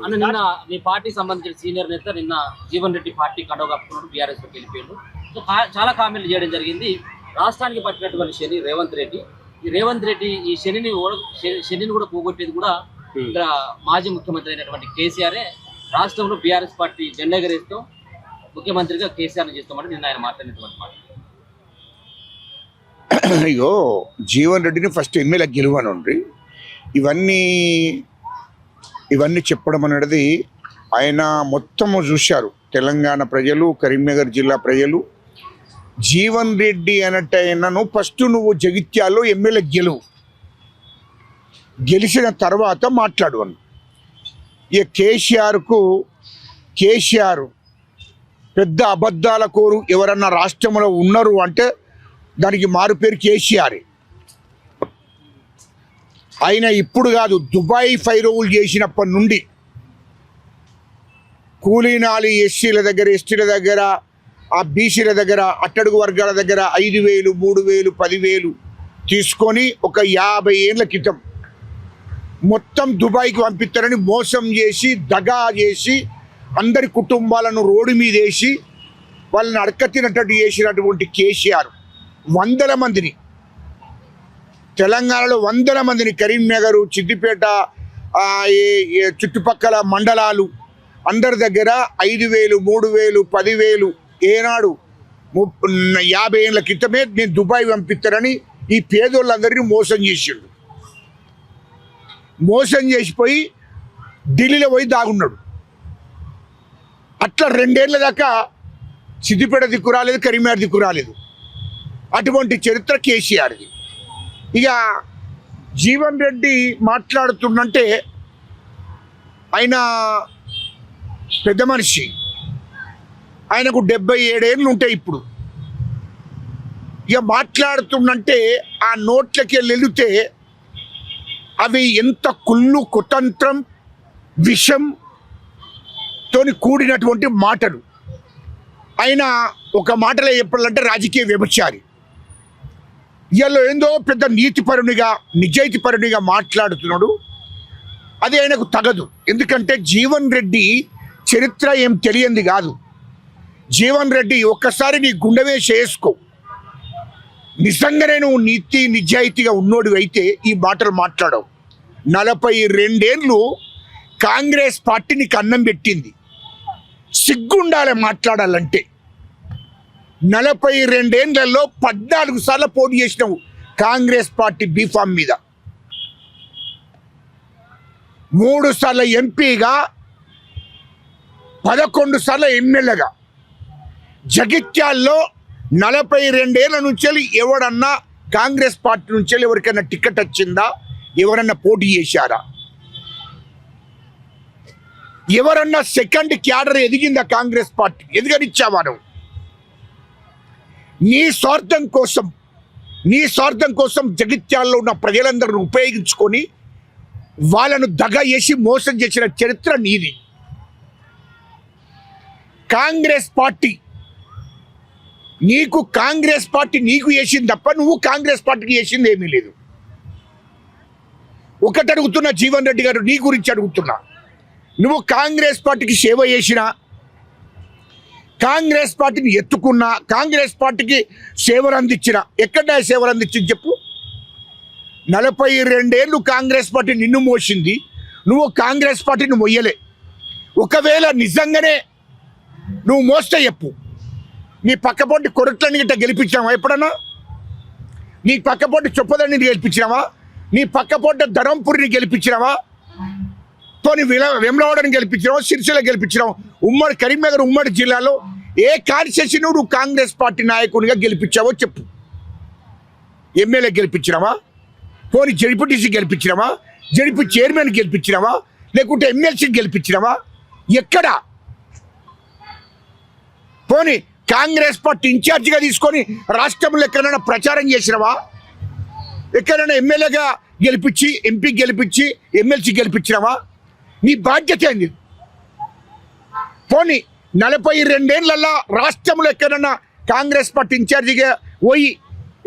అన్న నిన్న మీ పార్టీ సంబంధించిన సీనియర్ నేత నిన్న జీవన్ రెడ్డి పార్టీ కండవ కప్పుకున్నాడు, బీఆర్ఎస్ లోకి వెళ్ళిపోయాడు. సో చాలా కామెంట్లు చేయడం జరిగింది. రాష్ట్రానికి పట్టినటువంటి శని రేవంత్ రెడ్డి, ఈ రేవంత్ రెడ్డి ఈ శనిని కూడా పోగొట్టేది కూడా ఇక్కడ మాజీ ముఖ్యమంత్రి అయినటువంటి కేసీఆరే. రాష్ట్రంలో బీఆర్ఎస్ పార్టీ జెండా ఎగరేస్తాం, ముఖ్యమంత్రిగా కేసీఆర్ చేస్తామంటే నిన్న ఆయన మాట్లాడినటువంటి మాట. అయ్యో, జీవన్ రెడ్డిని ఫస్ట్ ఎమ్మెల్యే గెలువనండి. ఇవన్నీ చెప్పడం అనేది ఆయన మొత్తము చూశారు. తెలంగాణ ప్రజలు, కరీంనగర్ జిల్లా ప్రజలు జీవన్ రెడ్డి అన్నట్టయినను ఫస్ట్ నువ్వు జగిత్యాల్లో ఎమ్మెల్యే గెలిచిన తర్వాత మాట్లాడు అని. ఇక కేసీఆర్ పెద్ద అబద్ధాల కోరు ఎవరన్నా రాష్ట్రంలో ఉన్నారు అంటే దానికి మారు పేరు కేసీఆర్. ఆయన ఇప్పుడు కాదు, దుబాయ్ ఫైరోవులు చేసినప్పటి నుండి కూలీనాలి ఎస్సీల దగ్గర, ఎస్టీల దగ్గర, ఆ బీసీల దగ్గర, అట్టడుగు వర్గాల దగ్గర 5,000, 3,000, 10,000 తీసుకొని ఒక 50 ఏళ్ళ క్రితం మొత్తం దుబాయ్కి పంపిస్తారని మోసం చేసి, దగా చేసి, అందరి కుటుంబాలను రోడ్డు మీద వేసి వాళ్ళని అడకతినట్టు చేసినటువంటి కేసీఆర్ వందల మందిని, తెలంగాణలో 100 మందిని, కరీంనగర్, సిద్దిపేట, చుట్టుపక్కల మండలాలు అందరి దగ్గర 5,000, 3,000, 10,000 ఏనాడు 50 ఏళ్ళ క్రితమే నేను దుబాయ్ పంపిస్తారని ఈ పేదోళ్ళందరినీ మోసం చేసిపోయి ఢిల్లీలో పోయి దాగున్నాడు. అట్లా 2 ఏళ్ళ దాకా సిద్దిపేట దిక్కు రాలేదు, కరీంనగర్ దిక్కు రాలేదు. అటువంటి చరిత్ర కేసీఆర్ది. ఇక జీవన్ రెడ్డి మాట్లాడుతుందంటే ఆయన పెద్ద మనిషి, ఆయనకు 77 ఏళ్ళు ఉంటాయి ఇప్పుడు. ఇక మాట్లాడుతుందంటే ఆ నోట్లకి వెళితే అవి ఎంత కుళ్ళు, కుతంత్రం, విషంతోని కూడినటువంటి మాటలు. ఆయన ఒక మాటలో చెప్పాలంటే రాజకీయ వ్యభిచారి. ఇవాళ ఏందో పెద్ద నీతిపరునిగా, నిజాయితీపరునిగా మాట్లాడుతున్నాడు. అది ఆయనకు తగదు. ఎందుకంటే జీవన్ రెడ్డి చరిత్ర ఏం తెలియంది కాదు. జీవన్ రెడ్డి ఒక్కసారి నీ గుండె వేసి వేసుకో. నిజంగానే నువ్వు నీతి నిజాయితీగా ఉన్నోడు అయితే ఈ మాటలు మాట్లాడవు. 42 ఏళ్ళు కాంగ్రెస్ పార్టీ నీకు అన్నం పెట్టింది. సిగ్గుండాలి మాట్లాడాలంటే. 42 ఏళ్లలో 14 సార్లు పోటీ చేసినావు కాంగ్రెస్ పార్టీ బీఫామ్ మీద, 3 సార్లు ఎంపీగా, 11 సార్లు ఎమ్మెల్యేగా. జగిత్యాల్లో 42 ఏళ్ల నుంచి ఎవడన్నా కాంగ్రెస్ పార్టీ నుంచి ఎవరికైనా టికెట్ వచ్చిందా? ఎవరన్నా పోటీ చేశారా? ఎవరన్నా సెకండ్ క్యాడర్ ఎదిగిందా కాంగ్రెస్ పార్టీ? ఎదిగనిచ్చావా నువ్వు? నీ స్వార్థం కోసం జగిత్యాల్లో ఉన్న ప్రజలందరిని ఉపయోగించుకొని వాళ్ళను దగ చేసి మోసం చేసిన చరిత్ర నీది. కాంగ్రెస్ పార్టీ నీకు చేసింది తప్ప నువ్వు కాంగ్రెస్ పార్టీకి చేసింది ఏమీ లేదు. ఒకటి అడుగుతున్నా జీవన్ రెడ్డి గారు, నీ గురించి అడుగుతున్నా. నువ్వు కాంగ్రెస్ పార్టీకి సేవ చేసినా, కాంగ్రెస్ పార్టీని ఎత్తుకున్నా, కాంగ్రెస్ పార్టీకి సేవలు అందించిన, ఎక్కడ సేవలు అందించింది చెప్పు? 42 ఏళ్ళు కాంగ్రెస్ పార్టీ నిన్ను మోసింది, నువ్వు కాంగ్రెస్ పార్టీని మొయ్యలే. ఒకవేళ నిజంగానే నువ్వు మోస్తే చెప్పు. నీ పక్కపొంటి కొరట్లని గిట్ట గెలిపించావా ఎప్పుడన్నా? నీ పక్కపొంటి చొప్పదండిని గెలిపించినావా? నీ పక్కపొంట ధరంపురిని గెలిపించినావా? పోనీ వెమ్లవాడని గెలిపించినావా? సిరిసిల్ల గెలిపించినావు? ఉమ్మడి కరీంనగర్ ఉమ్మడి జిల్లాలో ఏ కాన్స్టిట్యూన్సీ నువ్వు కాంగ్రెస్ పార్టీ నాయకునిగా గెలిపించావో చెప్పు. ఎమ్మెల్యే గెలిపించినావా? పోనీ జడ్పీటీసీ గెలిపించినావా? జడ్పీ చైర్మన్ గెలిపించినావా? లేకుంటే ఎమ్మెల్సీ గెలిపించినావా? ఎక్కడ? పోనీ కాంగ్రెస్ పార్టీ ఇన్ఛార్జిగా తీసుకొని రాష్ట్రంలో ఎక్కడైనా ప్రచారం చేసినావా? ఎక్కడైనా ఎమ్మెల్యేగా గెలిపించి, ఎంపీ గెలిపించి, ఎమ్మెల్సీ గెలిపించినావా? నీ బాధ్యత ఏంది? పోనీ 42 ఏళ్లలో రాష్ట్రంలో ఎక్కడన్నా కాంగ్రెస్ పార్టీ ఇన్ఛార్జిగా పోయి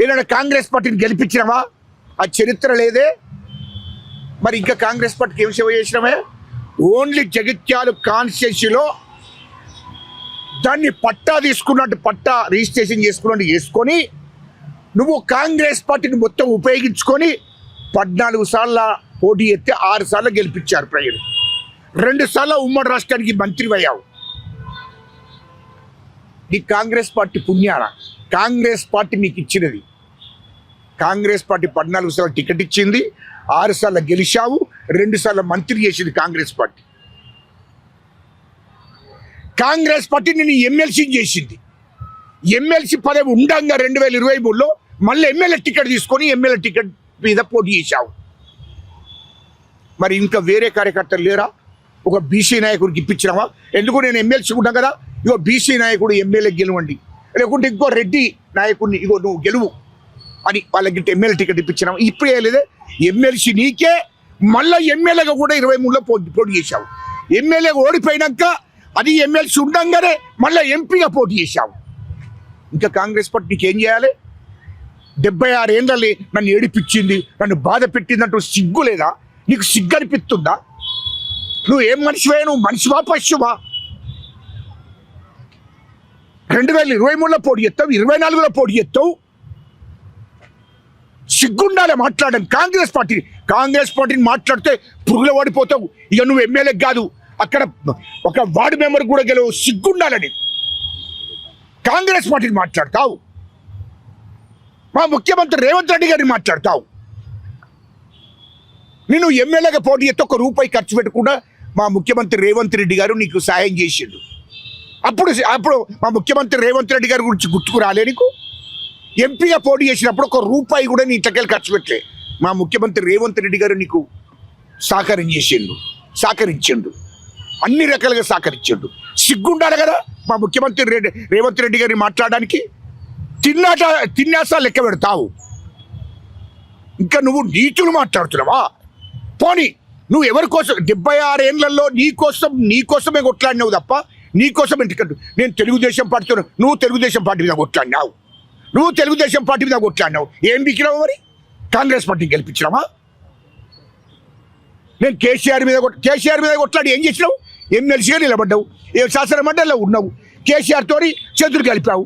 ఏదైనా కాంగ్రెస్ పార్టీని గెలిపించినావా? ఆ చరిత్ర లేదే. మరి ఇంకా కాంగ్రెస్ పార్టీకి ఏం సేవ చేసినామే? ఓన్లీ జగిత్యాల కాన్స్టిట్యూన్సీలో దాన్ని పట్టా తీసుకున్నట్టు పట్టా రిజిస్ట్రేషన్ చేసుకున్నట్టు చేసుకొని నువ్వు కాంగ్రెస్ పార్టీని మొత్తం ఉపయోగించుకొని 14 సార్ల పోటీ ఎత్తే 6 సార్లు గెలిపించారు ప్రజలు. 2 సార్లు ఉమ్మడి రాష్ట్రానికి మంత్రి అయ్యావు. నీ కాంగ్రెస్ పార్టీ పుణ్యాన కాంగ్రెస్ పార్టీ నీకు ఇచ్చినది. కాంగ్రెస్ పార్టీ 14 సార్లు టికెట్ ఇచ్చింది, 6 సార్లు గెలిచావు, 2 సార్లు మంత్రి చేసింది కాంగ్రెస్ పార్టీ. కాంగ్రెస్ పార్టీ నేను ఎమ్మెల్సీ చేసింది. ఎమ్మెల్సీ పదవి ఉండంగా 2023లో మళ్ళీ ఎమ్మెల్యే టికెట్ తీసుకొని ఎమ్మెల్యే టికెట్ మీద పోటీ చేశావు. మరి ఇంకా వేరే కార్యకర్తలు లేరా? ఒక బీసీ నాయకుడికి ఇప్పించినావా? ఎందుకు నేను ఎమ్మెల్సీ ఉంటాం కదా, ఇగో బీసీ నాయకుడు ఎమ్మెల్యే గెలవండి, లేకుంటే ఇంకో రెడ్డి నాయకుడిని ఇగో నువ్వు గెలువు అని వాళ్ళకి ఎమ్మెల్యే టికెట్ ఇప్పించినావా? ఇప్పుడు లేదే, ఎమ్మెల్సీ నీకే, మళ్ళీ ఎమ్మెల్యేగా కూడా 23లో పోటీ చేశావు. ఎమ్మెల్యేగా ఓడిపోయినాక అది ఎమ్మెల్సీ ఉండంగానే మళ్ళీ ఎంపీగా పోటీ చేశావు. ఇంకా కాంగ్రెస్ పార్టీ నీకేం చేయాలి? 76 ఏళ్ళని నన్ను ఏడిపించింది, నన్ను బాధ పెట్టిందంటూ సిగ్గు లేదా? నీకు సిగ్గు అనిపిస్తుందా? నువ్వు ఏం మనిషివే? నువ్వు మనిషివా పశువా? 2023లో పోటీ చేస్తావు, 24లో పోటీ చేస్తావు. సిగ్గుండాలి మాట్లాడడం. కాంగ్రెస్ పార్టీని మాట్లాడితే పురుగుల వాడిపోతావు. ఇక నువ్వు ఎమ్మెల్యే కాదు, అక్కడ ఒక వార్డు మెంబర్ కూడా గెలవు. సిగ్గుండాలని కాంగ్రెస్ పార్టీని మాట్లాడతావు. మా ముఖ్యమంత్రి రేవంత్ రెడ్డి గారిని మాట్లాడతావు. నేను ఎమ్మెల్యేగా పోటీ చేస్తే ₹1 ఖర్చు పెట్టకుండా మా ముఖ్యమంత్రి రేవంత్ రెడ్డి గారు నీకు సాయం చేసిండు. అప్పుడు మా ముఖ్యమంత్రి రేవంత్ రెడ్డి గారి గురించి గుర్తుకు రాలే నీకు? ఎంపీగా పోటీ చేసినప్పుడు ₹1 కూడా నీ ఇంట్లోకెళ్ళి ఖర్చు పెట్టలే. మా ముఖ్యమంత్రి రేవంత్ రెడ్డి గారు నీకు సహకరించిండు, అన్ని రకాలుగా సహకరించిండు. సిగ్గుండాలి కదా మా ముఖ్యమంత్రి రేవంత్ రెడ్డి గారిని మాట్లాడడానికి. తిన్నాసా లెక్క పెడతావు. ఇంకా నువ్వు నీతులు మాట్లాడుతున్నావా? పోనీ నువ్వు ఎవరి కోసం 76 ఏళ్లలో నీకోసమే కొట్లాడినావు తప్ప నీకోసం ఎందుకంటు. నేను తెలుగుదేశం పార్టీతో, నువ్వు తెలుగుదేశం పార్టీ మీద కొట్లాడినావు. ఏం బిక్కినావు? మరి కాంగ్రెస్ పార్టీని గెలిపించినావా? నేను కేసీఆర్ మీద కొట్లాడి ఏం చేసినావు? ఎమ్మెల్సీగా నిలబడ్డావు, శాసన మండలిలో ఉన్నావు, కేసీఆర్ తోని చేతులు కలిపావు.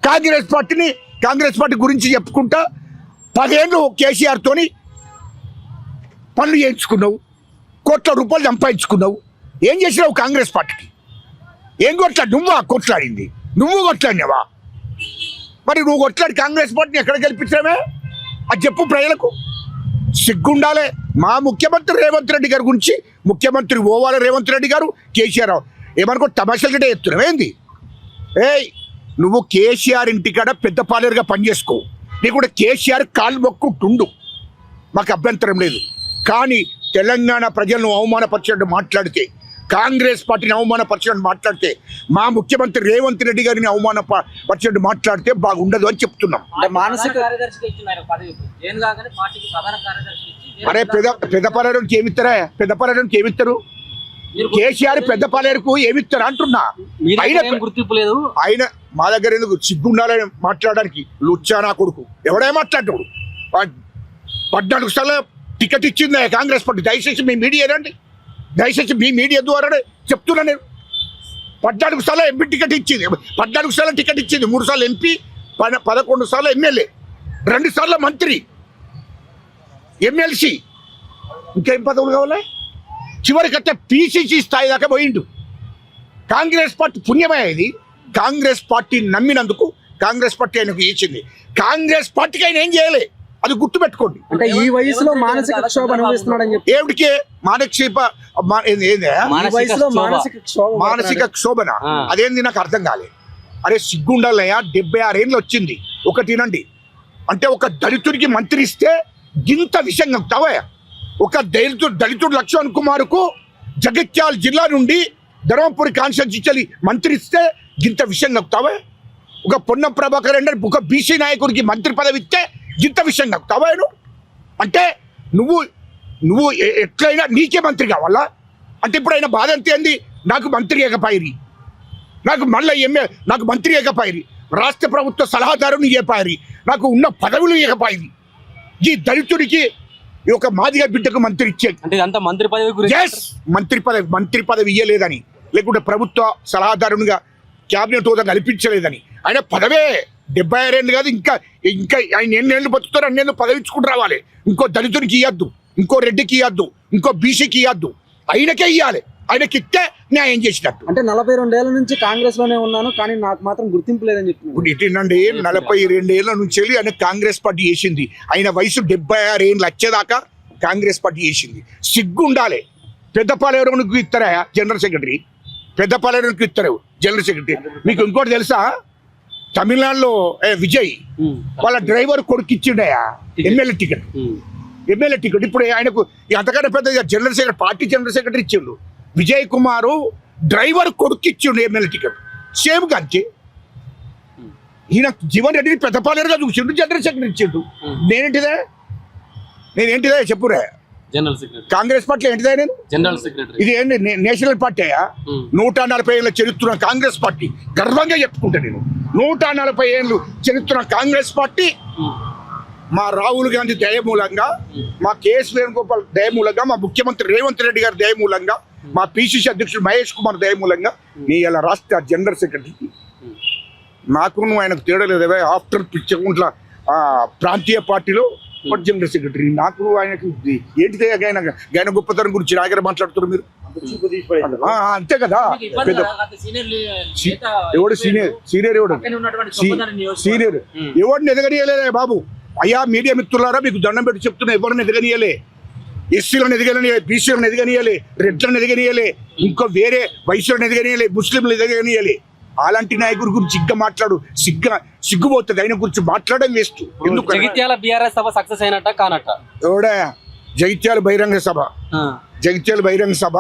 కాంగ్రెస్ పార్టీ గురించి చెప్పుకుంటా 10 ఏళ్ళు కేసీఆర్ తోని పనులు చేయించుకున్నావు, ₹1,00,00,000 సంపాదించుకున్నావు. ఏం చేసినావు కాంగ్రెస్ పార్టీకి? ఏం నువ్వా కొట్లాడింది? నువ్వు కొట్లాడినావా? మరి నువ్వు కొట్లాడి కాంగ్రెస్ పార్టీని ఎక్కడ గెలిపించావే అది చెప్పు ప్రజలకు. సిగ్గుండాలే. మా ముఖ్యమంత్రి రేవంత్ రెడ్డి గారి గురించి, ముఖ్యమంత్రి ఓవాల రేవంత్ రెడ్డి గారు, కేసీఆర్ ఏమనుకో తమాషాలు గట్టే ఎత్తున్నావు ఏంది? నువ్వు కేసీఆర్ ఇంటికాడ పెద్ద పాలేరుగా పనిచేసుకో, నీకు కూడా కేసీఆర్ కాలు మొక్కుంటుండు, మాకు అభ్యంతరం లేదు. కానీ తెలంగాణ ప్రజలను అవమానపరిచినట్టు మాట్లాడితే, కాంగ్రెస్ పార్టీని అవమానపరిచినట్టు మాట్లాడితే, మా ముఖ్యమంత్రి రేవంత్ రెడ్డి గారిని అవమానపరిచినట్టు మాట్లాడితే బాగుండదు అని చెప్తున్నాం. అరే పెద్దపాలేరుకి ఏమిస్తారు? కేసీఆర్ పెద్దపాలేరుకు ఏమిస్తారు అంటున్నా. గుర్తింపు లేదు. ఆయన మా దగ్గర ఎందుకు సిగ్గుండాలని మాట్లాడడానికి? లుచ్చా నా కొడుకు ఎవడే మాట్లాడతాడు? 14 సార్లు టికెట్ ఇచ్చింది కాంగ్రెస్ పార్టీ. దయచేసి మీ మీడియా ద్వారా చెప్తున్నా నేను. 14 సార్లు ఎంపీ టికెట్ ఇచ్చింది, 14 సార్లు టికెట్ ఇచ్చింది, 3 సార్లు ఎంపీ, 11 సార్లు ఎమ్మెల్యే, 2 సార్లు మంత్రి, ఎమ్మెల్సీ, ఇంకేం పదవులు కావాలి? చివరికట్టే PCC స్థాయి దాకా పోయిండు. కాంగ్రెస్ పార్టీ పుణ్యమయ్యేది. కాంగ్రెస్ పార్టీ నమ్మినందుకు కాంగ్రెస్ పార్టీ ఆయనకు ఇచ్చింది. కాంగ్రెస్ పార్టీకి ఆయన ఏం చేయలే, అది గుర్తుపెట్టుకోండి. అంటే ఈ వయసులో మానసిక క్షోభ అనుభవిస్తున్నాడని చెప్పి. ఏమిటికే మానసిక క్షోభన? అదేంది నాకు అర్థం కాలే. అరే సిగ్గుండాలయ్యా, 76 ఏళ్ళు వచ్చింది. ఒకటినండి అంటే ఒక దళితుడికి మంత్రి ఇస్తే గింత విషయం కలుగుతావా? ఒక దళితుడు లక్ష్మణ్ కుమార్కు జగిత్యాల జిల్లా నుండి ధర్మపురి కాన్స్టిట్యూన్సీ మంత్రి ఇస్తే గింత విషయం కలుగుతావా? ఒక పొన్నం ప్రభాకర్ రెడ్డి ఒక బీసీ నాయకుడికి మంత్రి పదవి ఇస్తే గింత విషయం కలుగుతావా? అంటే నువ్వు ఎట్లయినా నీకే మంత్రి కావాలా? అంటే ఇప్పుడు ఆయన బాధ అంతే అంది, నాకు మంత్రి ఏకపాయిరి, నాకు మంత్రి ఏకపాయిరి, రాష్ట్ర ప్రభుత్వ సలహాదారుని ఏకపాయిరి, నాకు ఉన్న పదవులు ఏకపాయిరి. ఈ దళితుడికి ఈ ఒక మాదిగ బిడ్డకు మంత్రి ఇచ్చేది. అంటే ఇదంతా మంత్రి పదవి గురించి. ఎస్, మంత్రి పదవి ఇయ్యలేదని, లేకుంటే ప్రభుత్వ సలహాదారునిగా క్యాబినెట్ హోదా కల్పించలేదని. ఆయన పదవే 76 ఏళ్ళు కాదు, ఇంకా ఇంకా ఆయన ఎన్నేళ్ళు బతుకుతారు అన్నేళ్ళు పదవి ఇచ్చుకుంటూ రావాలి. ఇంకో దళితునికి ఇవ్వద్దు, ఇంకో రెడ్డికి ఇవ్వద్దు, ఇంకో బీసీకి ఇవ్వద్దు, ఆయనకే ఇవ్వాలి. ఆయనకి ఇస్తే న్యాయం చేసినట్టు. అంటే 42 ఏళ్ల నుంచి కాంగ్రెస్ లోనే ఉన్నాను, కానీ నాకు మాత్రం గుర్తింపు లేదని చెప్తున్నాను. ఇప్పుడు ఇటండి 42 ఏళ్ల నుంచి వెళ్ళి ఆయన కాంగ్రెస్ పార్టీ చేసింది. ఆయన వయసు 76 ఏళ్ళు వచ్చేదాకా కాంగ్రెస్ పార్టీ చేసింది. సిగ్గు ఉండాలి. పెద్దపాలెవరికి ఇస్తారా జనరల్ సెక్రటరీ? పెద్దపాలెవరికి ఇస్తారు జనరల్ సెక్రటరీ? మీకు ఇంకోటి తెలుసా? తమిళనాడులో విజయ్ వాళ్ళ డ్రైవర్ కొడుకు ఇచ్చిండయా ఎమ్మెల్యే టికెట్. ఇప్పుడు ఆయనకు అంతకన్నా పెద్ద general secretary, party general secretary ఇచ్చిండు. విజయ్ కుమారు డ్రైవర్ కొడుకు ఇచ్చిండు ఎమ్మెల్యే టికెట్. సేమ్ కంచి ఈయన జీవన్ రెడ్డిని పెద్దపాలేరుగా చూసిండు, జనరల్ సెక్రటరీ ఇచ్చిండు. నేనేంటిదే చెప్పురా? జనరల్ సెక్రటరీ కాంగ్రెస్ పార్టీ ఏంటిదే? నేను జనరల్ సెక్రటరీ. ఇది ఏంటి నేషనల్ పార్టీ అయ్యా? 140 ఏళ్ళ చరిత్ర కాంగ్రెస్ పార్టీ. గర్వంగా చెప్పుకుంటా నేను. 140 ఏళ్ళు చరిత్ర కాంగ్రెస్ పార్టీ. మా రాహుల్ గాంధీ దయమూలంగా, మా కేఎస్ వేణుగోపాల్ దయమూలంగా, మా ముఖ్యమంత్రి రేవంత్ రెడ్డి గారి దయమూలంగా, మా పిసిసి అధ్యక్షుడు మహేష్ కుమార్ దయమూలంగా నీ ఇలా రాష్ట్ర జనరల్ సెక్రటరీ. నాకు నువ్వు ఆయనకు తేడా లేదే. ఆఫ్టర్ పిచ్చకుంట్ల ప్రాంతీయ పార్టీలో జనరల్ సెక్రటరీ. నాకు ఆయనకు ఏంటిదే ఆయన గొప్పతనం గురించి నాగర మాట్లాడుతున్నారు మీరు. అంతే కదా. ఎవడు సీనియర్ ఎవరిని ఎదగనియలేదే బాబు. అయ్యా మీడియా మిత్రులారా, మీకు దండం పెట్టి చెప్తున్నా, ఎవరిని ఎదగనియలే. ఎస్సీలను ఎదగనియలే, బీసీలను ఎదగనియలే, రెడ్లను ఎదగనియలే, ఇంకో వేరే వయసులను ఎదగనియలే, ముస్లింలు ఎదగనియలే. అలాంటి నాయకుడి గురించి సిగ్గుపోతుంది. ఆయన గురించి మాట్లాడడం వేస్ట్. ఎందుకు? జగిత్యాల బీఆర్ఎస్ సభ సక్సెస్ అయినట్ట కానట్ట? ఎవడా జగిత్యాల బహిరంగ సభ? జగిత్యాల బహిరంగ సభ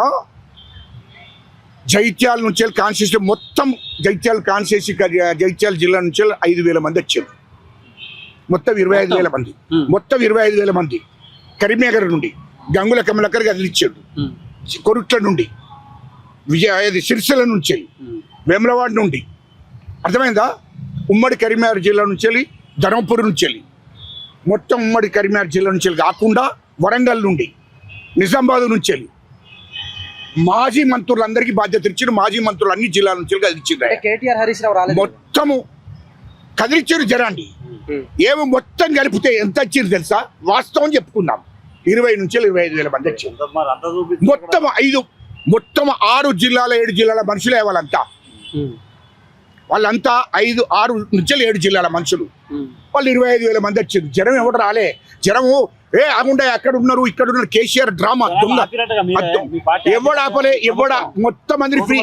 జగిత్యాల నుంచి కాన్స్టిట్యూన్సీ మొత్తం జగిత్యాల కాన్స్టిట్యూన్సీ జగిత్యాల జిల్లా నుంచి 5,000 మంది వచ్చారు. మొత్తం 25,000 మంది. మొత్తం 25,000 మంది కరీంనగర్ నుండి, గంగుల కమలకర్ కదిలిచ్చాడు. కొరుట్ల నుండి, సిరిసిల్ల నుంచి, వేములవాడ నుండి, అర్థమైందా? ఉమ్మడి కరీంనగర్ జిల్లా నుంచి వెళ్ళి, ధర్మపురి నుంచి వెళ్ళి, మొత్తం ఉమ్మడి కరీంనగర్ జిల్లా నుంచి వెళ్ళి కాకుండా వరంగల్ నుండి, నిజామాబాద్ నుంచి వెళ్ళి మాజీ మంత్రులందరికీ బాధ్యత ఇచ్చిన మాజీ మంత్రులు అన్ని జిల్లాల నుంచి కదిలిచ్చిండ్రు. కేటీఆర్ హరీష్ రావు రాలేదు. మొత్తము కదిలిచ్చారు జనాన్ని. ఏమో మొత్తం కలిపితే ఎంత వచ్చింది తెలుసా? వాస్తవం చెప్పుకుందాం, 20 నుంచి 25,000 మంది వచ్చింది. మొత్తం 6 జిల్లాల 7 జిల్లాల మనుషులే వాళ్ళంతా. 6 నుంచి 7 జిల్లాల మనుషులు. వాళ్ళు 25,000 మంది వచ్చింది. జనం ఎవడు రాలే. జనము ఆగుండా అక్కడ ఉన్నారు, ఇక్కడ ఉన్నారు. కేసీఆర్ డ్రామా ఎవడు ఆపలే. మొత్తం మంది ఫ్రీ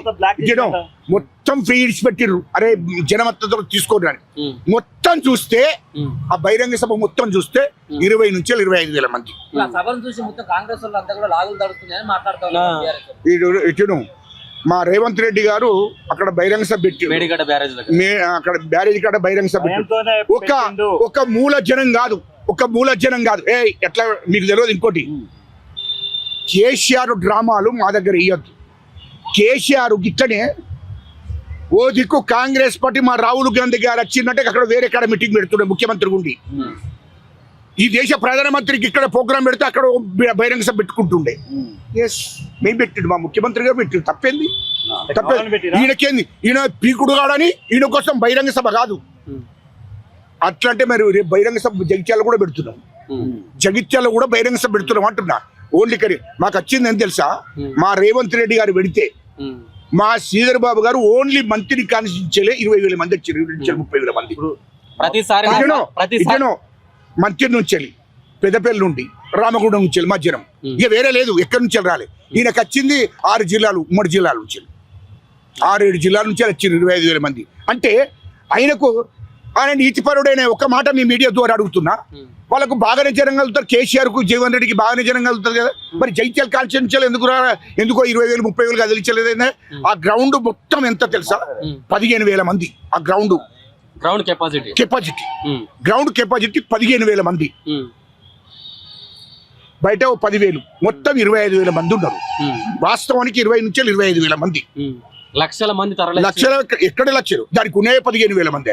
జనం మొత్తం ఫ్రీ ఇడిచిపెట్టిర్రు. అరే జనం అంతా తీసుకోవడానికి. మొత్తం చూస్తే ఆ బహిరంగ సభ మొత్తం చూస్తే 20 నుంచి 25,000 మంది. ఇటును మా రేవంత్ రెడ్డి గారు అక్కడ బహిరంగ సభ పెట్టి, అక్కడ బ్యారేజ్ కాడ బహిరంగ సభ పెట్టి ఒక మూల జనం కాదు, ఎట్లా మీకు తెలియదు. ఇంకోటి, కేసీఆర్ డ్రామాలు మా దగ్గర ఇయ్యద్దు. కేసీఆర్ గిట్లనే ఓ దిక్కు కాంగ్రెస్ పార్టీ మా రాహుల్ గాంధీ గారు వచ్చిందంటే అక్కడ వేరే కాడ మీటింగ్ పెడుతుండే ముఖ్యమంత్రి ఉండి. ఈ దేశ ప్రధానమంత్రికి ఇక్కడ ప్రోగ్రాం పెడితే అక్కడ బహిరంగ సభ పెట్టుకుంటుండే. ఎస్, మేము పెట్టిండు, మా ముఖ్యమంత్రి గారు పెట్టిండు. తప్పేంది? ఈయనకేంది? ఈయన పీకుడు కాడని ఈయన కోసం బహిరంగ సభ కాదు. అట్లా అంటే మరి రేపు బహిరంగ సభ జగిత్యాల కూడా పెడుతున్నాం. జగిత్యాల కూడా బహిరంగ సభ పెడుతున్నాం అంటున్నా. ఓన్లీ మాకు వచ్చింది అని తెలుసా? మా రేవంత్ రెడ్డి గారు పెడితే మా శ్రీధర్ బాబు గారు ఓన్లీ మంత్రి కాన్స్టిట్యూన్సీలే 20,000 మంది వచ్చారు. 30,000 మంది మంత్రి నుంచి వెళ్ళి, పెద్దపల్లి నుండి, రామగుండం నుంచి వెళ్ళి, మధ్యాహ్నం ఇక వేరే లేదు. ఎక్కడి నుంచి రాలే. ఈయనకు వచ్చింది 6 జిల్లాలు, ఉమ్మడి జిల్లాల నుంచి 6-7 జిల్లాల నుంచి వచ్చింది 25,000 మంది. అంటే ఆయన నీతిపరుడైన ఒక మాట మీ మీడియా ద్వారా అడుగుతున్నా. వాళ్ళకు బాగానే జనం కలుగుతారు. కేసీఆర్కు, జీవన్ రెడ్డికి బాగానే జనం కలుగుతారు కదా. మరి జగిత్యాల కాన్స్టిట్యూన్సీలు ఎందుకో 20,000 30,000 కదిలించలేదైనా? ఆ గ్రౌండ్ మొత్తం ఎంత తెలుసా? 15,000 మంది. ఆ గ్రౌండ్ కెపాసిటీ 15,000 మంది. బయట 10,000, మొత్తం 25,000 మంది ఉన్నారు. వాస్తవానికి 20 నుంచి 25,000 మంది. లక్షల మంది ఎక్కడ లక్షలు? దానికి ఉన్న 15,000 మంది.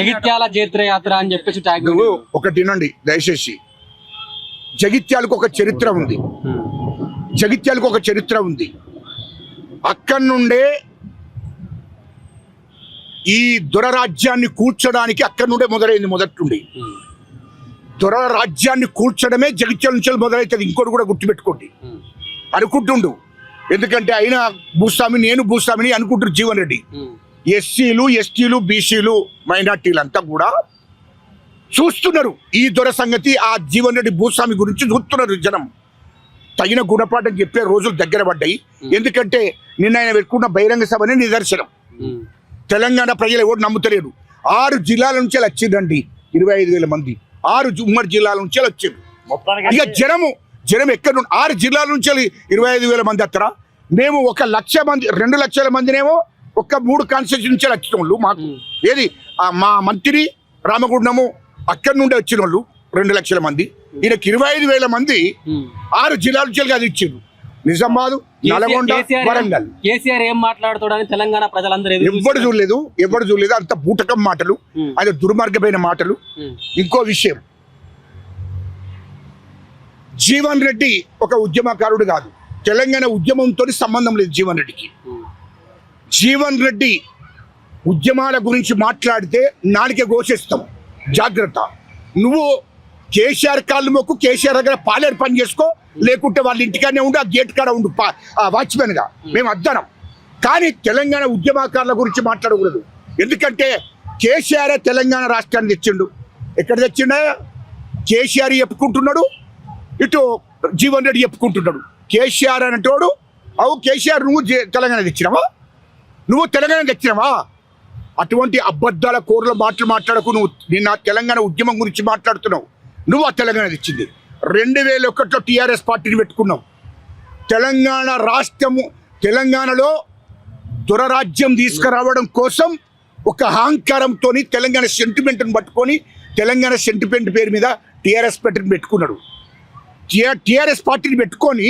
జగిత్యాల జైత్రయాత్ర అని చెప్పేసి ఒకటి వినండి దయచేసి. జగిత్యాలకు ఒక చరిత్ర ఉంది. జగిత్యాలకు ఒక చరిత్ర ఉంది. అక్కడి నుండే ఈ దొరరాజ్యాన్ని కూర్చడానికి అక్కడి నుండే మొదలైంది. మొదటి నుండి దొరరాజ్యాన్ని కూర్చడమే జగిత్యాల నుంచి మొదలవుతుంది. ఇంకోటి కూడా గుర్తుపెట్టుకోండి, అనుకుంటుండు. ఎందుకంటే ఆయన భూస్వామి, నేను భూస్వామిని అనుకుంటారు జీవన్ రెడ్డి. ఎస్సీలు, ఎస్టీలు, బీసీలు, మైనార్టీలు అంతా కూడా చూస్తున్నారు ఈ దొర సంగతి. ఆ జీవన్ రెడ్డి భూస్వామి గురించి చూస్తున్నారు జనం. తగిన గుణపాఠం చెప్పే రోజులు దగ్గర పడ్డాయి. ఎందుకంటే నిన్న ఆయన పెట్టుకున్న బహిరంగ సభనే నిదర్శనం. తెలంగాణ ప్రజలు ఎవరు నమ్ముతలేరు. 6 జిల్లాల నుంచి వచ్చిందండి 25,000 మంది. 6 ఉమ్మడి జిల్లాల నుంచి వచ్చిండ్రు. ఇక జనం ఎక్కడ 6 జిల్లాల నుంచి 25,000 మంది వస్తారా? మేము 1 లక్ష మంది, 2 లక్షల మందినేమో ఒక 3 కాన్స్టిట్యూషన్ నుంచి వచ్చిన వాళ్ళు మాకు. ఏది మా మంత్రి రామగుండము అక్కడి నుండి వచ్చిన వాళ్ళు 2 లక్షల మంది. ఈయనకి 25,000 మంది 6 జిల్లాల నుంచి అది ఇచ్చిండ్రు. నిజామాబాద్, నల్గొండ, వరంగల్. కేసీఆర్ ఏం మాట్లాడుతాడని తెలంగాణ ప్రజలందరూ ఎవ్వడు చూడలేదు. అంత బూటకం మాటలు, అది దుర్మార్గమైన మాటలు. ఇంకో విషయం, జీవన్ రెడ్డి ఒక ఉద్యమకారుడు కాదు. తెలంగాణ ఉద్యమంతో సంబంధం లేదు జీవన్ రెడ్డికి. జీవన్ రెడ్డి ఉద్యమాల గురించి మాట్లాడితే నాలుకే ఘోషిస్తాం, జాగ్రత్త. నువ్వు కేసీఆర్ కాళ్ళు మొక్కు, కేసీఆర్ దగ్గర పాలేరు పని చేసుకో, లేకుంటే వాళ్ళ ఇంటికానే ఉండు, ఆ గేట్ కాడ ఉండు వాచ్మెన్ గా. మేము అద్దనం. కానీ తెలంగాణ ఉద్యమకారుల గురించి మాట్లాడకూడదు. ఎందుకంటే కేసీఆర్ తెలంగాణ రాష్ట్రాన్ని తెచ్చిండు. ఎక్కడ తెచ్చిండా? కేసీఆర్ చెప్పుకుంటున్నాడు, ఇటు జీవన్ రెడ్డి చెప్పుకుంటున్నాడు. కేసీఆర్ అనేటోడు, కేసీఆర్ నువ్వు తెలంగాణ తెచ్చినావా? నువ్వు తెలంగాణ తెచ్చినావా? అటువంటి అబద్ధాల కోరల మాటలు మాట్లాడకు. నువ్వు నిన్న తెలంగాణ ఉద్యమం గురించి మాట్లాడుతున్నావు. నువ్వు ఆ తెలంగాణ తెచ్చింది 2001లో టీఆర్ఎస్ పార్టీని పెట్టుకున్నావు. తెలంగాణ రాష్ట్రము, తెలంగాణలో దొరరాజ్యం తీసుకురావడం కోసం ఒక అహంకారంతో తెలంగాణ సెంటిమెంట్ని పట్టుకొని తెలంగాణ సెంటిమెంట్ పేరు మీద టీఆర్ఎస్ పార్టీని పెట్టుకున్నాడు. టీఆర్ఎస్ పార్టీని పెట్టుకొని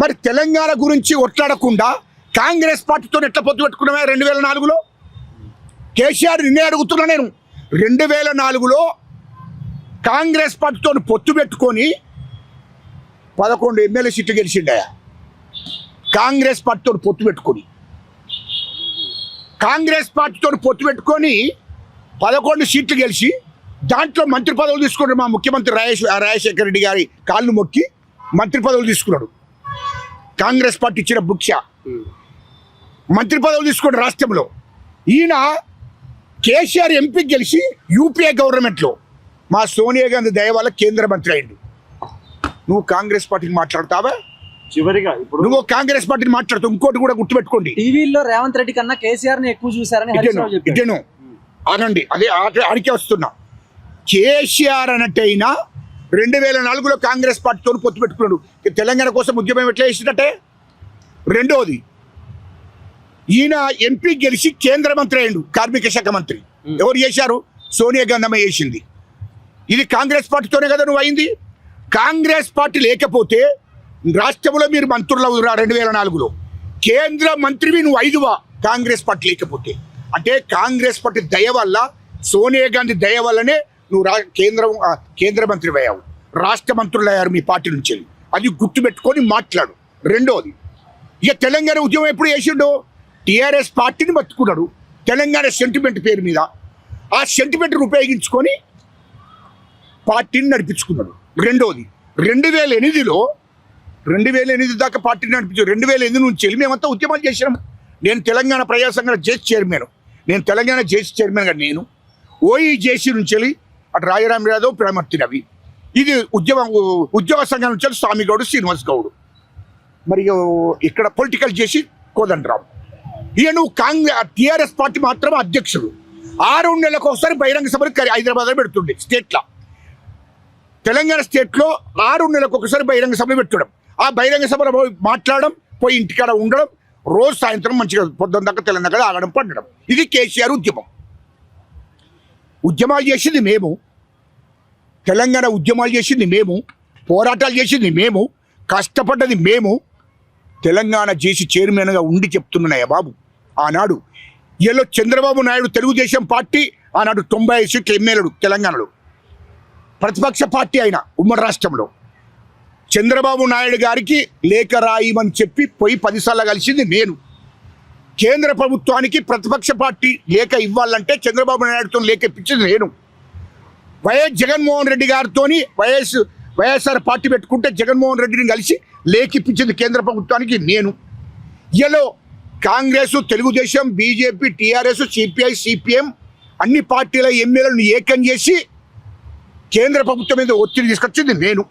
మరి తెలంగాణ గురించి ఒట్లాడకుండా కాంగ్రెస్ పార్టీతో ఎట్లా పొత్తు పెట్టుకున్నావా? 2004లో కేసీఆర్ నిన్నే అడుగుతున్నా నేను. 2004లో కాంగ్రెస్ పార్టీతో పొత్తు పెట్టుకొని 11 ఎమ్మెల్యే సీట్లు గెలిచిండయా. కాంగ్రెస్ పార్టీతో పొత్తు పెట్టుకొని 11 సీట్లు గెలిచి దాంట్లో మంత్రి పదవులు తీసుకున్నాడు. మా ముఖ్యమంత్రి రాజశేఖర రెడ్డి గారి కాళ్ళు మొక్కి మంత్రి పదవులు తీసుకున్నాడు. కాంగ్రెస్ పార్టీ ఇచ్చిన భిక్ష మంత్రి పదవులు తీసుకున్నాడు రాష్ట్రంలో. ఈయన కేసీఆర్ ఎంపీ గెలిచి యూపీఏ గవర్నమెంట్లో మా సోనియా గాంధీ దయ వల్ల కేంద్ర మంత్రి అయిండు. నువ్వు కాంగ్రెస్ పార్టీని మాట్లాడతావా? చివరిగా ఇప్పుడు నువ్వు కాంగ్రెస్ పార్టీని మాట్లాడుతావు. ఇంకోటి కూడా గుర్తుపెట్టుకోండి, టీవీలో రేవంత్ రెడ్డి కన్నా కేసీఆర్ ని ఎక్కువ చూసారని హరీష్ రావు చెప్పారు. ఇటేను అనండి, అదే ఆడికే వస్తున్నా. కేసీఆర్ అన్నట్టయినా 2004లో కాంగ్రెస్ పార్టీతో పొత్తు పెట్టుకున్నాడు. తెలంగాణ కోసం ఉద్యమం ఎట్లా చేసినట్టే. రెండోది, ఈయన ఎంపీ గెలిచి కేంద్ర మంత్రి అయ్యిండు, కార్మిక శాఖ మంత్రి. ఎవరు చేశారు? సోనియా గాంధీ అమ్మ చేసింది. ఇది కాంగ్రెస్ పార్టీతోనే కదా నువ్వు అయింది. కాంగ్రెస్ పార్టీ లేకపోతే రాష్ట్రంలో మీరు మంత్రులు అవుతురా. 2004లో కేంద్ర మంత్రివి నువ్వు 5వా కాంగ్రెస్ పార్టీ లేకపోతే. అంటే కాంగ్రెస్ పార్టీ దయ వల్ల, సోనియా గాంధీ దయ వల్లనే నువ్వు కేంద్ర మంత్రి అయ్యావు, రాష్ట్ర మంత్రులు అయ్యారు మీ పార్టీ నుంచి. అది గుర్తుపెట్టుకొని మాట్లాడు. రెండోది, ఇక తెలంగాణ ఉద్యమం ఎప్పుడు చేసిండు? టీఆర్ఎస్ పార్టీని బతుకున్నాడు తెలంగాణ సెంటిమెంట్ పేరు మీద. ఆ సెంటిమెంట్ని ఉపయోగించుకొని పార్టీని నడిపించుకున్నాడు. రెండోది, 2008 దాకా పార్టీని నడిపించాడు. 2008 నుంచి వెళ్ళి మేమంతా ఉద్యమాలు చేసినాము. నేను తెలంగాణ ప్రజా సంఘాల జేసీ చైర్మన్, నేను తెలంగాణ జేసీ చైర్మన్గా నేను ఓఈజేసీ నుంచి వెళ్ళి అటు రాజారాం యాదవ్, ప్రేమర్తి రవి, ఇది ఉద్యోగ సంఘం నుంచి వెళ్ళి స్వామి గౌడ్, శ్రీనివాస్ గౌడ్, మరి ఇక్కడ పొలిటికల్ చేసి కోదండరావు. ఇక నువ్వు టీఆర్ఎస్ పార్టీ మాత్రం అధ్యక్షుడు. 6 నెలలకు ఒకసారి బహిరంగ సభలు హైదరాబాద్లో పెడుతుండే. స్టేట్లో, తెలంగాణ స్టేట్లో 6 నెలలకు ఒకసారి బహిరంగ సభలు పెట్టడం. ఆ బహిరంగ సభలో మాట్లాడడం, పోయి ఇంటికాడ ఉండడం, రోజు సాయంత్రం మంచిగా పొద్దున్న దాకా తెలంగాణ ఆగడం, పండడం. ఇది కేసీఆర్ ఉద్యమం. ఉద్యమాలు చేసింది మేము, తెలంగాణ ఉద్యమాలు చేసింది మేము, పోరాటాలు చేసింది మేము, కష్టపడ్డది మేము. తెలంగాణ జేసీ చైర్మన్గా ఉండి చెప్తున్నాయా బాబు. ఆనాడు ఇలా చంద్రబాబు నాయుడు తెలుగుదేశం పార్టీ ఆనాడు 95 సీట్లు ఎమ్మెల్యేలు తెలంగాణలో, ప్రతిపక్ష పార్టీ అయిన ఉమ్మడి రాష్ట్రంలో చంద్రబాబు నాయుడు గారికి లేఖ రాయమని చెప్పి పోయి 10 సార్లు కలిసింది నేను. కేంద్ర ప్రభుత్వానికి ప్రతిపక్ష పార్టీ లేఖ ఇవ్వాలంటే చంద్రబాబు నాయుడుతో లేఖ ఇప్పించింది నేను. వైఎస్ జగన్మోహన్ రెడ్డి గారితో వైఎస్ఆర్ పార్టీ పెట్టుకుంటే జగన్మోహన్ రెడ్డిని కలిసి లేఖ ఇప్పించింది కేంద్ర ప్రభుత్వానికి నేను. ఇలా Congress, Telugu Desam, BJP, TRS, CPI, CPM అన్ని పార్టీల ఎమ్మెల్యేలను ఏకం చేసి కేంద్ర ప్రభుత్వం మీద ఒత్తిడి తీసుకొచ్చింది నేను.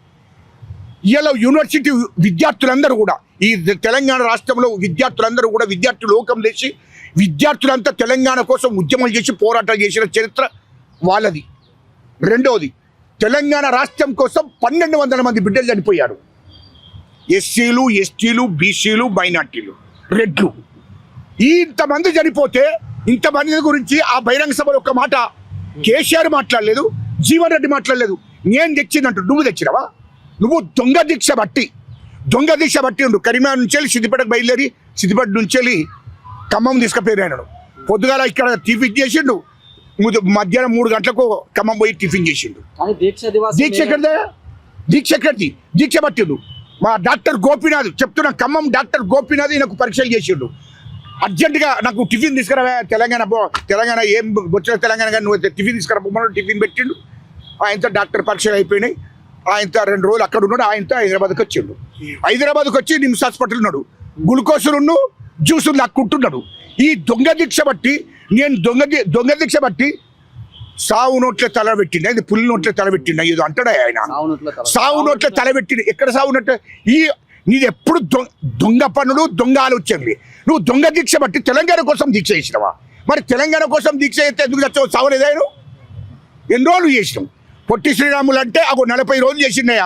ఇలా యూనివర్సిటీ విద్యార్థులందరూ కూడా ఈ తెలంగాణ రాష్ట్రంలో విద్యార్థులందరూ కూడా విద్యార్థి లోకం లేచి విద్యార్థులంతా తెలంగాణ కోసం ఉద్యమాలు చేసి పోరాటాలు చేసిన చరిత్ర వాళ్ళది. రెండవది, తెలంగాణ రాష్ట్రం కోసం 1200 మంది బిడ్డలు చనిపోయారు. ఎస్సీలు, ఎస్టీలు, బీసీలు, మైనార్టీలు, రెడ్లు. ఇంతమంది చనిపోతే ఇంతమంది గురించి ఆ బహిరంగ సభలో ఒక మాట కేసీఆర్ మాట్లాడలేదు, జీవన్ రెడ్డి మాట్లాడలేదు. నేను తెచ్చిందంటూ నువ్వు తెచ్చినవా? నువ్వు దొంగ దీక్ష బట్టి ఉండు. కరీంనగర్ నుంచి వెళ్ళి సిద్దిపేటకు బయలుదేరి సిద్దిపేట నుంచి వెళ్ళి ఖమ్మం తీసుకుపోయినాడు. పొద్దుగాల ఇక్కడ టిఫిన్ చేసిండు, మధ్యాహ్నం 3 గంటలకు ఖమ్మం పోయి టిఫిన్ చేసిండు. దీక్ష ఎక్కడిది? దీక్ష పట్టిండు. మా డాక్టర్ గోపీనాథ్ చెప్తున్నా, ఖమ్మం డాక్టర్ గోపీనాథ్ నాకు పరీక్షలు చేసిండు. అర్జెంటుగా నాకు టిఫిన్ తీసుకురావా, తెలంగాణ ఏం వచ్చిన తెలంగాణ కానీ నువ్వు టిఫిన్ తీసుకురా, టిఫిన్ పెట్టిండు. ఆయనతో డాక్టర్ పరీక్షలు అయిపోయినాయి. ఆయనతో 2 రోజులు అక్కడ ఉన్నాడు. ఆయనతో హైదరాబాద్కి వచ్చిండు. హైదరాబాద్కి వచ్చి నిమ్స్ హాస్పిటల్ ఉన్నాడు. గ్లూకోజులు జ్యూసులు లాక్కుంటున్నాడు. ఈ దొంగ దీక్ష బట్టి నేను దొంగ దీక్ష బట్టి సావు నోట్ల తలబెట్టింది, అది పులి నోట్ల తలబెట్టింది ఏదో అంటాడా ఆయన. సావు నోట్ల తలబెట్టింది. ఎక్కడ సావు నోట్ల? నీది ఎప్పుడు దొంగ పనులు, దొంగ ఆలోచనలు. నువ్వు దొంగ దీక్ష బట్టి తెలంగాణ కోసం దీక్ష చేసినవా? మరి తెలంగాణ కోసం దీక్ష అయితే ఎందుకు చచ్చావు? సావలేదాయను ఎన్ని రోజులు చేసినావు? పొట్టి శ్రీరాములు అంటే 40 రోజులు చేసిండయా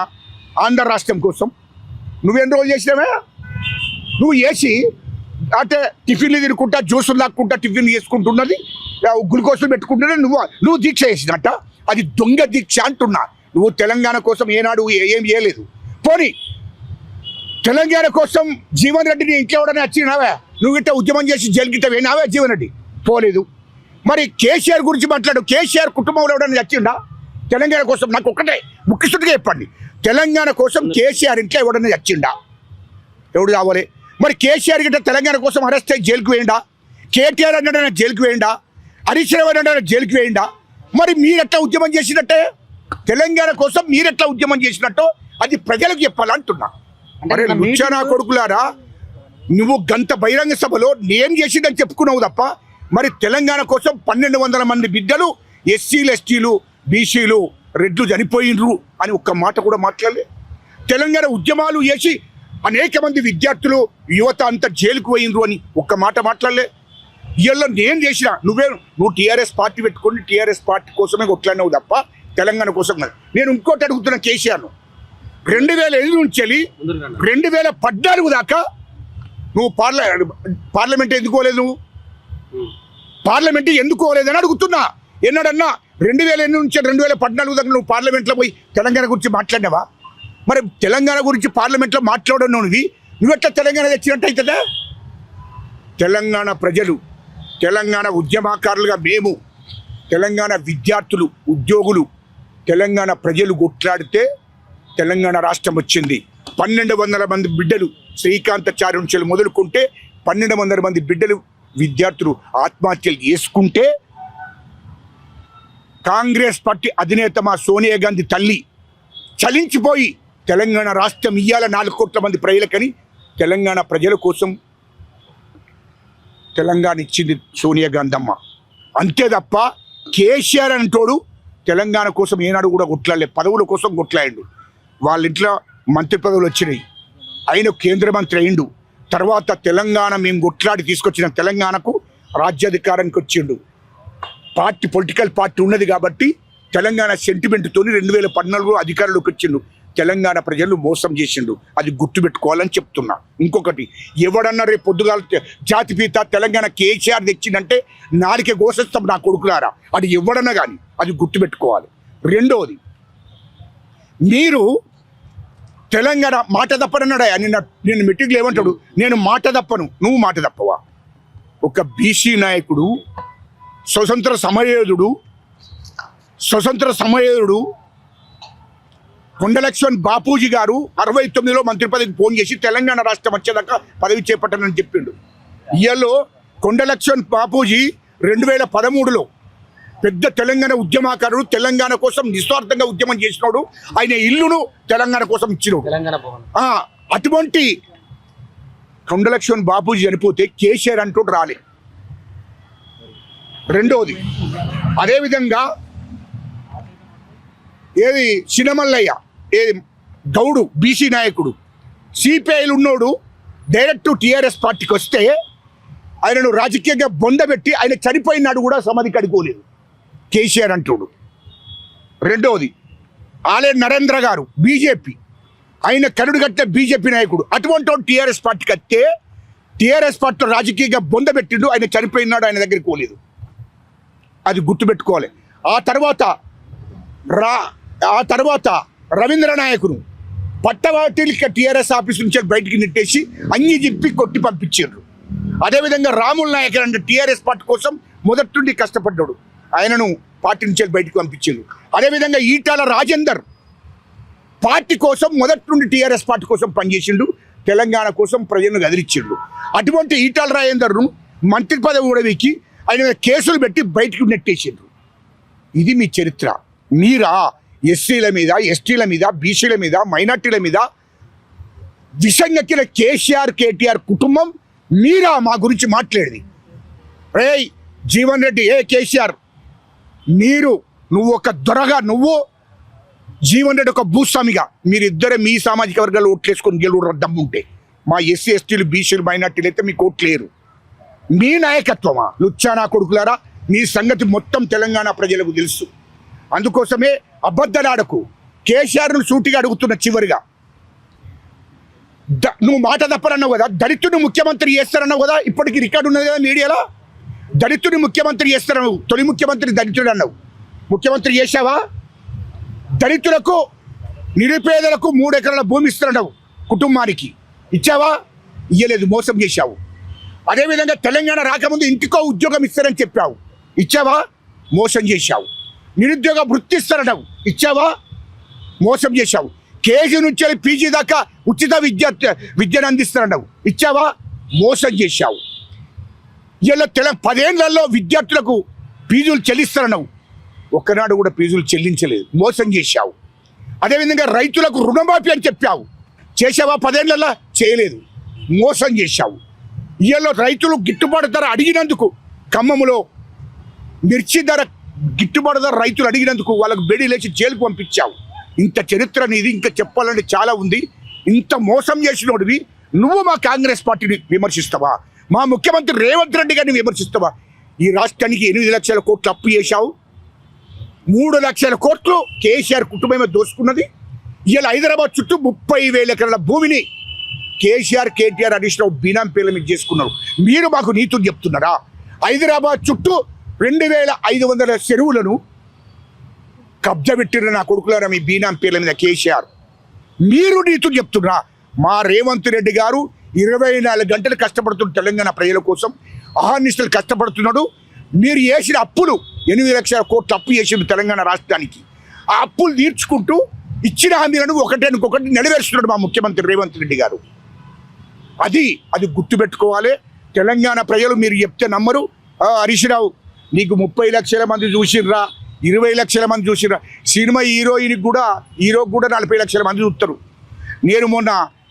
ఆంధ్ర రాష్ట్రం కోసం. నువ్వెన్ని రోజులు చేసినావా? నువ్వు చేసి అంటే టిఫిన్లు తినుకుంటా, జ్యూసులు లాక్కుంటా టిఫిన్ చేసుకుంటున్నది, గ్లూకోజులు పెట్టుకుంటున్నది నువ్వు దీక్ష చేసినట్ట. అది దొంగ దీక్ష అంటున్నా. నువ్వు తెలంగాణ కోసం ఏనాడు ఏం చేయలేదు. పోనీ తెలంగాణ కోసం జీవన్ రెడ్డిని ఇంట్లో ఎవడనే వచ్చినావా? నువ్వు ఇట్లా ఉద్యమం చేసి జైలుకిట్ట పోయినావా జీవన్ రెడ్డి? పోలేదు. మరి కేసీఆర్ గురించి మాట్లాడు. కేసీఆర్ కుటుంబంలో ఎవడన్నా వచ్చిండా తెలంగాణ కోసం? నాకు ఒక్కటే ముఖ్యస్తుడిగా చెప్పండి, తెలంగాణ కోసం కేసీఆర్ ఇంట్లో ఎవడన్నా వచ్చిండా? ఎవడు కావాలి? మరి కేసీఆర్ గిట్ట తెలంగాణ కోసం అరెస్ట్ అయ్యి జైలుకి వేయండా? కేటీఆర్ అన్నాడైనా జైలుకి వేయండా? హరీష్ రావు అన్నాడైనా జైలుకి వేయండా? మరి మీరెట్లా ఉద్యమం చేసినట్టే? తెలంగాణ కోసం మీరెట్లా ఉద్యమం చేసినట్టు అది ప్రజలకు చెప్పాలంటున్నా. మరి లుచ్చానా కొడుకులారా, నువ్వు గంట బహిరంగ సభలో నేను చేసిందని చెప్పుకున్నావు తప్ప మరి తెలంగాణ కోసం 1200 మంది బిడ్డలు, ఎస్సీలు, ఎస్టీలు, బీసీలు, రెడ్లు చనిపోయినరు అని ఒక్క మాట కూడా మాట్లాడలే. తెలంగాణ ఉద్యమాలు చేసి అనేక మంది విద్యార్థులు, యువత అంతా జైలుకు పోయినరు అని ఒక్క మాట మాట్లాడలే. ఇవాళ నేను చేసిన నువ్వు టీఆర్ఎస్ పార్టీ పెట్టుకొని టీఆర్ఎస్ పార్టీ కోసమే కొట్లాడినావు తప్ప తెలంగాణ కోసం కాదు. నేను ఇంకోటి అడుగుతున్నా కేసీఆర్ను, 2005 నుంచి 2014 దాకా నువ్వు పార్లమెంట్ ఎందుకు పోలేదు? నువ్వు పార్లమెంట్ ఎందుకు పోలేదని అడుగుతున్నా. ఎన్నడన్నా 2008 నుంచి 2014 దాకా నువ్వు పార్లమెంట్లో పోయి తెలంగాణ గురించి మాట్లాడినావా? మరి తెలంగాణ గురించి పార్లమెంట్లో మాట్లాడను నువ్వెట్లా తెలంగాణ తెచ్చినట్టు అవుతుందా? తెలంగాణ ప్రజలు, తెలంగాణ ఉద్యమకారులుగా మేము, తెలంగాణ విద్యార్థులు, ఉద్యోగులు, తెలంగాణ ప్రజలు కొట్లాడితే తెలంగాణ రాష్ట్రం వచ్చింది. 1200 మంది బిడ్డలు శ్రీకాంతాచార్య నుంచి మొదలుకుంటే 1200 మంది బిడ్డలు విద్యార్థులు ఆత్మహత్యలు చేసుకుంటే కాంగ్రెస్ పార్టీ అధినేత మా సోనియా గాంధీ తల్లి చలించిపోయి తెలంగాణ రాష్ట్రం ఇయ్యాల 4 కోట్ల మంది ప్రజలకని తెలంగాణ ప్రజల కోసం తెలంగాణ ఇచ్చింది సోనియా గాంధీ అమ్మ. అంతే తప్ప కేసీఆర్ అంటోడు తెలంగాణ కోసం ఏనాడు కూడా కొట్లాడలే. పదవుల కోసం కొట్లాడిండు. వాళ్ళ ఇంట్లో మంత్రి పదవులు వచ్చినాయి, ఆయన కేంద్ర మంత్రి అయిండు. తర్వాత తెలంగాణ మేము కొట్లాడి తీసుకొచ్చిన తెలంగాణకు రాజ్యాధికారానికి వచ్చిండు. పొలిటికల్ పార్టీ ఉన్నది కాబట్టి తెలంగాణ సెంటిమెంట్తో 2014 అధికారంలోకి వచ్చిండు. తెలంగాణ ప్రజలు మోసం చేసిండు. అది గుర్తుపెట్టుకోవాలని చెప్తున్నా. ఇంకొకటి, ఎవడన్నా రేపు పొద్దుగాల జాతిపిత తెలంగాణ కేసీఆర్ తెచ్చిందంటే నాలుకే గోసస్తాం నా కొడుకులారా. అది ఎవడన్నా కానీ అది గుర్తుపెట్టుకోవాలి. రెండోది, మీరు తెలంగాణ మాట తప్పనన్నాడా? నేను మీటింగ్లో ఏమంటాడు, నేను మాట తప్పను, నువ్వు మాట తప్పవా? ఒక బీసీ నాయకుడు, స్వతంత్ర సమరయోధుడు కొండలక్ష్మణ్ బాపూజీ గారు 69లో మంత్రి పదవికి ఫోన్ చేసి తెలంగాణ రాష్ట్రం వచ్చేదాకా పదవి చేపట్టనని చెప్పిండు. ఇయ్యలో కొండలక్ష్మణ్ బాపూజీ 2013లో పెద్ద తెలంగాణ ఉద్యమకారుడు, తెలంగాణ కోసం నిస్వార్థంగా ఉద్యమం చేసినాడు. ఆయన ఇల్లును తెలంగాణ కోసం ఇచ్చినాడు. తెలంగాణ భవన్ అటువంటి కొండలక్ష్మణ్ బాపూజీ చనిపోతే కేసీఆర్ అంటూ రాలే. రెండవది అదేవిధంగా ఏది సినమల్లయ్య, ఏది గౌడు బీసీ నాయకుడు, సిపిఐలు ఉన్నోడు డైరెక్ట్ టీఆర్ఎస్ పార్టీకి వస్తే ఆయనను రాజకీయంగా బొందబెట్టి ఆయన చనిపోయినాడు కూడా సమాధి కడుకోలేదు కేసీఆర్ అంటుడు. రెండవది ఆలే నరేంద్ర గారు బీజేపీ, ఆయన కరుడు కట్టే బీజేపీ నాయకుడు. అటువంటి వాడు టీఆర్ఎస్ పార్టీకి వస్తే టీఆర్ఎస్ పార్టీలో రాజకీయంగా బొందబెట్టిండు, ఆయన చనిపోయినాడు, ఆయన దగ్గరికి పోలేదు. అది గుర్తుపెట్టుకోవాలి. ఆ తర్వాత రవీంద్ర నాయకును పట్టవాటికి టీఆర్ఎస్ ఆఫీస్ నుంచి బయటికి నెట్టేసి అన్ని చెప్పి కొట్టి పంపించారు. అదేవిధంగా రాముల నాయక్ అంటే టీఆర్ఎస్ పార్టీ కోసం మొదటి నుండి కష్టపడ్డాడు, ఆయనను పార్టీ నుంచి బయటకు పంపించారు. అదేవిధంగా ఈటాల రాజేందర్ పార్టీ కోసం మొదటి నుండి టీఆర్ఎస్ పార్టీ కోసం పనిచేసిండు, తెలంగాణ కోసం ప్రజలను గదిలిచ్చిండు. అటువంటి ఈటాల రాజేందర్ను మంత్రి పదవి ఉడవికి ఆయన మీద కేసులు పెట్టి బయటకు నెట్టేసిండ్రు. ఇది మీ చరిత్ర. మీరా ఎస్సీల మీద, ఎస్టీల మీద, బీసీల మీద, మైనార్టీల మీద విషంగక్కిన కేసీఆర్ కేటీఆర్ కుటుంబం మీరా మా గురించి మాట్లాడేది? రేయ్ జీవన్ రెడ్డి, కేసీఆర్ నువ్వు ఒక దొరగా, నువ్వు జీవన్ రెడ్డి ఒక భూస్వామిగా, మీరిద్దరే మీ సామాజిక వర్గాలు ఓట్లేసుకొని గెలుడు దమ్ముంటే, మా ఎస్సీ ఎస్టీలు బీసీలు మైనార్టీలు అయితే మీకు ఓట్లేరు. మీ నాయకత్వమా లుచ్చానా కొడుకులారా? మీ సంగతి మొత్తం తెలంగాణ ప్రజలకు తెలుసు. అందుకోసమే అబద్ధలాడకు. కేసీఆర్ను సూటిగా అడుగుతున్న చివరిగా, నువ్వు మాట తప్పరన్నావు కదా, దళితుడిని ముఖ్యమంత్రి చేస్తారన్నావు కదా, ఇప్పటికీ రికార్డు ఉన్నది కదా మీడియాలో, దళితుడిని ముఖ్యమంత్రి చేస్తారన్నావు, తొలి ముఖ్యమంత్రి దళితుడు అన్నావు. ముఖ్యమంత్రి చేశావా? దళితులకు నిరుపేదలకు 3 ఎకరాల భూమి ఇస్తున్నావు కుటుంబానికి, ఇచ్చావా? ఇయ్యలేదు, మోసం చేశావు. అదేవిధంగా తెలంగాణ రాకముందు ఇంటికో ఉద్యోగం ఇస్తారని చెప్పావు, ఇచ్చావా? మోసం చేశావు. నిరుద్యోగ వృత్తి ఇస్తారన్నావు, ఇచ్చావా? మోసం చేశావు. కేజీ నుంచి పీజీ దాకా ఉచిత విద్యను అందిస్తారన్నావు, ఇచ్చావా? మోసం చేశావు. ఇలా 10 ఏళ్లలో విద్యార్థులకు ఫీజులు చెల్లిస్తారన్నావు, ఒక్కనాడు కూడా ఫీజులు చెల్లించలేదు, మోసం చేశావు. అదేవిధంగా రైతులకు రుణమాఫీ అని చెప్పావు, చేసావా? 10 ఏళ్లలో చేయలేదు, మోసం చేశావు. ఇయ్యలో రైతులు గిట్టుబాటు ధర అడిగినందుకు, ఖమ్మంలో మిర్చి ధర గిట్టుబాటు ధర రైతులు అడిగినందుకు వాళ్ళకు బెడి లేచి జైలుకు పంపించావు. ఇంత చరిత్ర నీది, ఇంకా చెప్పాలంటే చాలా ఉంది. ఇంత మోసం చేసినోడివి నువ్వు మా కాంగ్రెస్ పార్టీని విమర్శిస్తావా? మా ముఖ్యమంత్రి రేవంత్ రెడ్డి గారిని విమర్శిస్తావా? ఈ రాష్ట్రానికి 8 లక్షల కోట్లు అప్పు చేశావు, 3 లక్షల కోట్లు కేసీఆర్ కుటుంబమే దోసుకున్నది. ఇలా హైదరాబాద్ చుట్టూ 30,000 ఎకరాల భూమిని కేసీఆర్ కేటీఆర్ అడిషనల్ బీనాం పేర్ల మీద చేసుకున్నారు. మీరు మాకు నీతులు చెప్తున్నారా? హైదరాబాద్ చుట్టూ 2,500 చెరువులను కబ్జా పెట్టిన నా కొడుకులారా మీ బీనాం పేర్ల మీద కేసీఆర్. మీరు నీతులు చెప్తున్నారా? మా రేవంత్ రెడ్డి గారు 24 గంటలు కష్టపడుతున్న తెలంగాణ ప్రజల కోసం అహర్నిశలు కష్టపడుతున్నాడు. మీరు చేసిన అప్పులు 8 లక్షల కోట్లు అప్పు చేసిన తెలంగాణ రాష్ట్రానికి, ఆ అప్పులు తీర్చుకుంటూ ఇచ్చిన హామీలను ఒకటి నెరవేరుస్తున్నాడు మా ముఖ్యమంత్రి రేవంత్ రెడ్డి గారు. అది గుర్తుపెట్టుకోవాలి. తెలంగాణ ప్రజలు మీరు చెప్తే నమ్మరు. హరీష్ రావు నీకు 30 లక్షల మంది చూసిర్రా, 20 లక్షల మంది చూసిర్రా. సినిమా హీరోకి కూడా 40 లక్షల మంది చూస్తారు. నేను మొన్న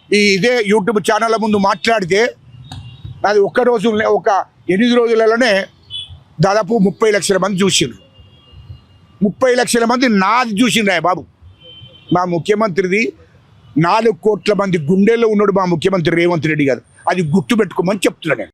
ఇదే యూట్యూబ్ ఛానళ్ళ ముందు మాట్లాడితే అది ఒక 8 రోజులలోనే దాదాపు 30 లక్షల మంది చూసిండ్రు. 30 లక్షల మంది నాది చూసిండ్రా బాబు. మా ముఖ్యమంత్రిది 4 కోట్ల మంది గుండెల్లో ఉన్నాడు మా ముఖ్యమంత్రి రేవంత్ రెడ్డి గారు. అది గుర్తుపెట్టుకోమని చెప్తున్నాను నేను.